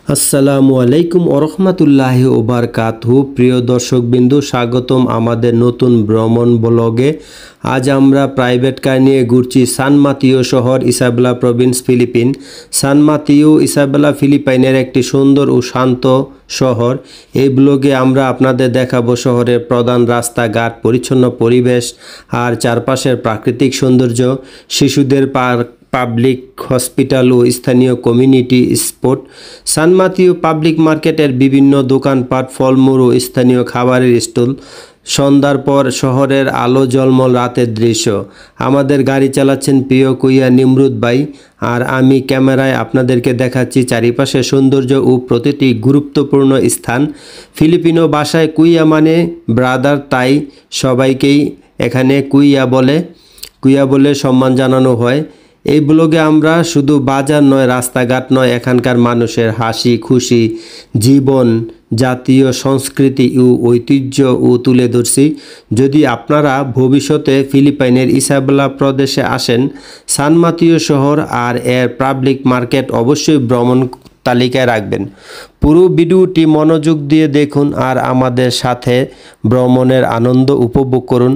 আসসালামু আলাইকুম ওরহমাতুল্লাহি ওবারকাতুহু। প্রিয় দর্শকবিন্দু, স্বাগতম আমাদের নতুন ভ্রমণ ব্লগে। আজ আমরা প্রাইভেট কার নিয়ে ঘুরছি সান মাতিও শহর, ইসাবেলা প্রভিন্স, ফিলিপিন। সান মাতিও ইসাবেলা ফিলিপাইনের একটি সুন্দর ও শান্ত শহর। এই ব্লগে আমরা আপনাদের দেখাবো শহরের প্রধান রাস্তাঘাট, পরিচ্ছন্ন পরিবেশ আর চারপাশের প্রাকৃতিক সৌন্দর্য, শিশুদের পার্ক, পাবলিক হসপিটাল ও স্থানীয় কমিউনিটি স্পট। সান মাতিও পাবলিক মার্কেটের বিভিন্ন দোকানপাট, ফলমূল ও স্থানীয় খাবারের স্টল। সন্ধ্যার পর শহরের আলো ঝলমল রাতের দৃশ্য। আমাদের গাড়ি চালাচ্ছেন প্রিয় কুইয়া নিমরুদ ভাই, আর আমি ক্যামেরায় আপনাদেরকে দেখাচ্ছি চারিপাশের সৌন্দর্য ও প্রতিটি গুরুত্বপূর্ণ স্থান। ফিলিপিনো ভাষায় কুইয়া মানে ব্রাদার, তাই সবাইকেই এখানে কুইয়া বলে সম্মান জানানো হয়। এই ব্লগে আমরা শুধু বাজার নয়, রাস্তাঘাট নয়, এখানকার মানুষের হাসি খুশি জীবন, জাতীয় সংস্কৃতি ও ঐতিহ্য তুলে ধরছি। যদি আপনারা ভবিষ্যতে ফিলিপাইনের ইসাবেলা প্রদেশে আসেন, সান মাতিও শহর আর এর পাবলিক মার্কেট অবশ্যই ভ্রমণ তালিকায় রাখবেন। পুরো ভিডিওটি মনোযোগ দিয়ে দেখুন আর আমাদের সাথে ভ্রমণের আনন্দ উপভোগ করুন।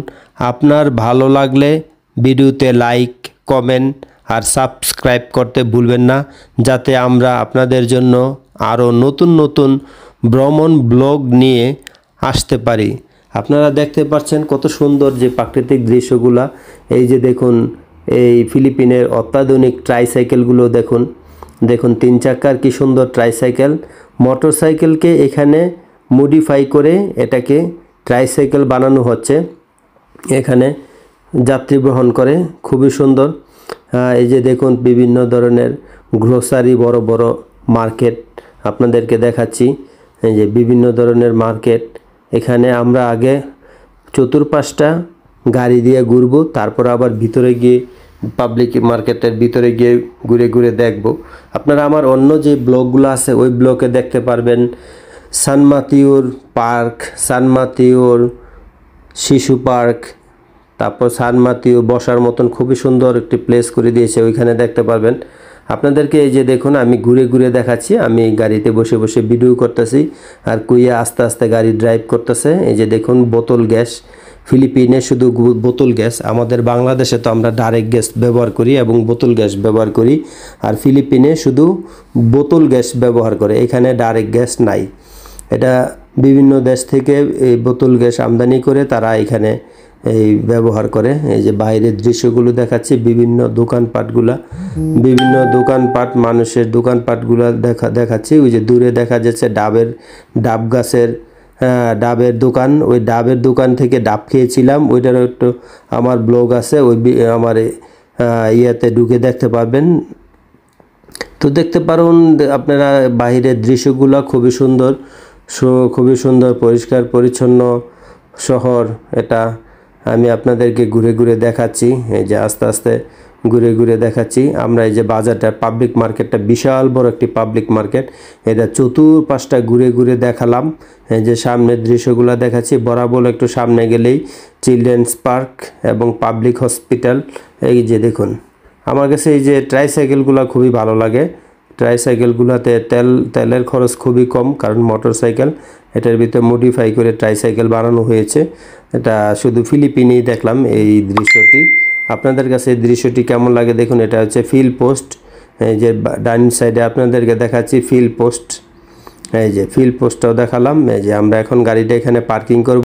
আপনার ভালো লাগলে ভিডিওতে লাইক, কমেন্ট আর সাবস্ক্রাইব করতে ভুলবেন না, যাতে আমরা আপনাদের জন্য আরও নতুন নতুন ভ্রমণ ব্লগ নিয়ে আসতে পারি। আপনারা দেখতে পাচ্ছেন কত সুন্দর যে প্রাকৃতিক দৃশ্যগুলা। এই যে দেখুন, এই ফিলিপিনের অত্যাধুনিক ট্রাইসাইকেলগুলো দেখুন। দেখুন 3 চাকার কি সুন্দর ট্রাইসাইকেল। মোটরসাইকেলকে এখানে মডিফাই করে এটাকে ট্রাইসাইকেল বানানো হচ্ছে। এখানে যাত্রী বহন করে, খুবই সুন্দর। এই যে দেখুন বিভিন্ন ধরনের গ্রোসারি, বড় বড় মার্কেট আপনাদেরকে দেখাচ্ছি। এই যে বিভিন্ন ধরনের মার্কেট। এখানে আমরা আগে চতুর্পাশটা গাড়ি দিয়ে ঘুরবো, তারপর আবার ভিতরে গিয়ে পাবলিক মার্কেটের ভিতরে গিয়ে ঘুরে ঘুরে দেখব। আপনারা আমার অন্য যে ব্লগগুলো আছে ওই ব্লগে দেখতে পারবেন। সান মাতিওর পার্ক, সান মাতিওর শিশু পার্ক, তারপর সান মাতিও বসার মতন খুবই সুন্দর একটি প্লেস করে দিয়েছে, ওইখানে দেখতে পারবেন। আপনাদেরকে এই যে দেখুন আমি ঘুরে ঘুরে দেখাচ্ছি। আমি গাড়িতে বসে বসে ভিডিও করতেছি আর কুইয়া আস্তে আস্তে গাড়ি ড্রাইভ করতেছে। এই যে দেখুন বোতল গ্যাস। ফিলিপিনে শুধু বোতল গ্যাস, আমাদের বাংলাদেশে তো আমরা ডাইরেক্ট গ্যাস ব্যবহার করি এবং বোতল গ্যাস ব্যবহার করি, আর ফিলিপিনে শুধু বোতল গ্যাস ব্যবহার করে, এখানে ডাইরেক্ট গ্যাস নাই। এটা বিভিন্ন দেশ থেকে এই বোতল গ্যাস আমদানি করে তারা এখানে এই ব্যবহার করে। এই যে বাইরের দৃশ্যগুলো দেখাচ্ছি, বিভিন্ন দোকানপাট, মানুষের দোকানপাটগুলো দেখাচ্ছি। ওই যে দূরে দেখা যাচ্ছে ডাব গাছের ডাবের দোকান। ওই ডাবের দোকান থেকে ডাব খেয়েছিলাম, ওইটারও একটু আমার ব্লগ আছে, ওই আমার ইয়াতে ঢুকে দেখতে পারবেন। তো দেখতে পারুন আপনারা বাইরের দৃশ্যগুলো খুবই সুন্দর, পরিষ্কার পরিচ্ছন্ন শহর এটা। আমি আপনাদেরকে ঘুরে ঘুরে দেখাচ্ছি। এই যে আস্তে আস্তে ঘুরে ঘুরে দেখাচ্ছি। আমরা এই যে বাজারটা, পাবলিক মার্কেটটা বিশাল বড় একটি পাবলিক মার্কেট। এটা চতুর্পাশটা ঘুরে ঘুরে দেখালাম। এই যে সামনের দৃশ্যগুলো দেখাচ্ছি। বরাবর একটু সামনে গেলেই চিলড্রেন্স পার্ক এবং পাবলিক হসপিটাল। এই যে দেখুন, আমার কাছে এই যে ট্রাইসাইকেলগুলো খুবই ভালো লাগে। ট্রাইসাইকেলগুলোতে তেলের খরচ খুবই কম, কারণ মোটরসাইকেল, এটার ভিতরে মডিফাই করে ট্রাইসাইকেল বানানো হয়েছে। এটা শুধু ফিলিপিনেই দেখলাম এই দৃশ্যটি। আপনাদের কাছে এই দৃশ্যটি কেমন লাগে দেখুন। এটা হচ্ছে ফিল পোস্ট। এই যে ডাইনিং সাইডে আপনাদেরকে দেখাচ্ছি ফিল পোস্ট। এই যে ফিল পোস্টটাও দেখালাম। এই যে আমরা এখন গাড়িটা এখানে পার্কিং করব।